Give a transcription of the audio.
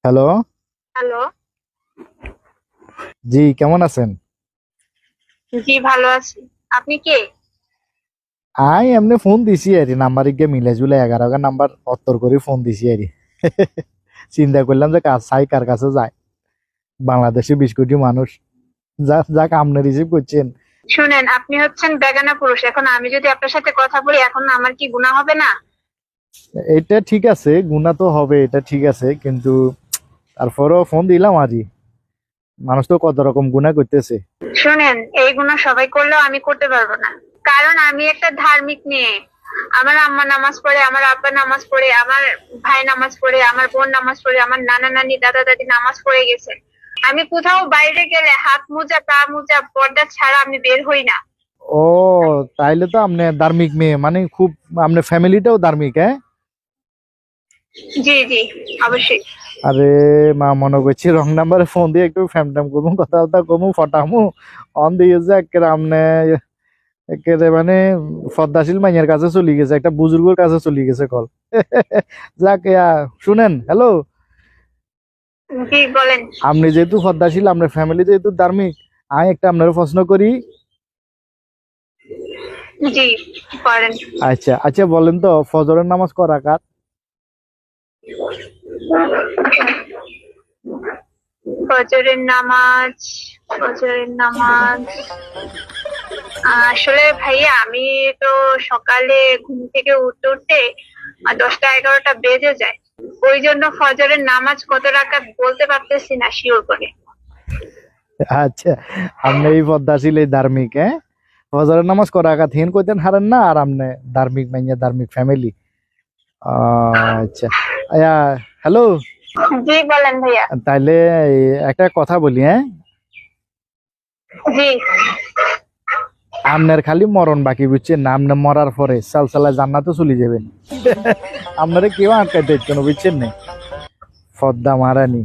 Hello. Hello. জি, কেমন আছেন? জি, ভালো আছি। আপনি কে? এমনি ফোন দিছি আরি নাম্বার গিয়ে মিলে জুলে 11 নাম্বার অত্তর করে ফোন দিছি আরি। চিন্তা করলাম যে কাজ চাই কার কাছে যায়। বাংলাদেশে 20 কোটি মানুষ, যা যা আপনি রিসিভ করছেন। শুনেন, আপনি হচ্ছেন বেগানা পুরুষ। এখন আমি যদি আপনার সাথে কথা বলি, এখন আমার কি গুনাহ হবে না? এটা ঠিক আছে, গুণা তো হবে, এটা ঠিক আছে, কিন্তু তারপরও ফোন দিলাম আরই। মানুষ তো কত রকম গুণা করতেছে। শুনেন, এই গুনাহ সবাই করলেও আমি করতে পারবো না। কারণ আমি একটা ধার্মিক মেয়ে। আমার আম্মা নামাজ পড়ে, আমার আব্বা নামাজ পড়ে, আমার ভাই নামাজ পড়ে, আমার বোন নামাজ পড়ে, আমার নানা নানি দাদা দাদি নামাজ পড়ে গেছে। আমি কোথাও বাইরে গেলে হাত মোজা পা মোজা পর্দা ছাড়া আমি বের হই না। ও, তাইলে তো আপনি ধার্মিক মেয়ে, মানে খুব আপনার ফ্যামিলিটাও ধার্মিক, হ্যাঁ? জি জি, অবশ্যই। আরে মা, মনে করছি রং নাম্বারে ফোন দিয়ে একটু ফ্যামটাম করবো, কথাবার্তা কমু, ফটামু। অন দিয়ে যে একেবারে আমনে একেবারে মানে পদ্মাশীল মাইয়ের কাছে চলে গেছে, একটা বুজুর্গের কাছে চলে গেছে কল। যাক শুনেন, হ্যালো। জি, বলেন। আপনি যেহেতু পদ্মাশীল, আপনার ফ্যামিলি যেহেতু ধার্মিক, আমি একটা আপনার প্রশ্ন করি। জি, করেন। আচ্ছা আচ্ছা, বলেন তো ফজরের নামাজ ক রাকাত? ফজরের নামাজ। ফজরের নামাজ। আসলে ভাইয়া, আমি তো সকালে ঘুম থেকে উঠতে উঠতে 10টা 11টা বেজে যায়। ওই জন্য ফজরের নামাজ কত রাকাত বলতে পারতেছি না শিওর করে। আচ্ছা, আপনি এই পদ্মাশীল, এই ধার্মিক, হ্যাঁ? ফজরের নামাজ ক রাকাত হিন কইতেন হারেন না, আর আপনি ধার্মিক মাইয়া, ধার্মিক ফ্যামিলি। আচ্ছা। আয়া, হ্যালো। জি, বলেন ভাইয়া। তাইলে এই একটা কথা বলি, হ্যাঁ? জি। আপনার খালি মরণ বাকি, বুঝছেন না? আপনি মরার পরে সালসালায় জান্নাতে চলে যাবেন। আপনারা কেউ আটকাইতে পারতো না, বুঝছেন না? ফদ্দা মারানি।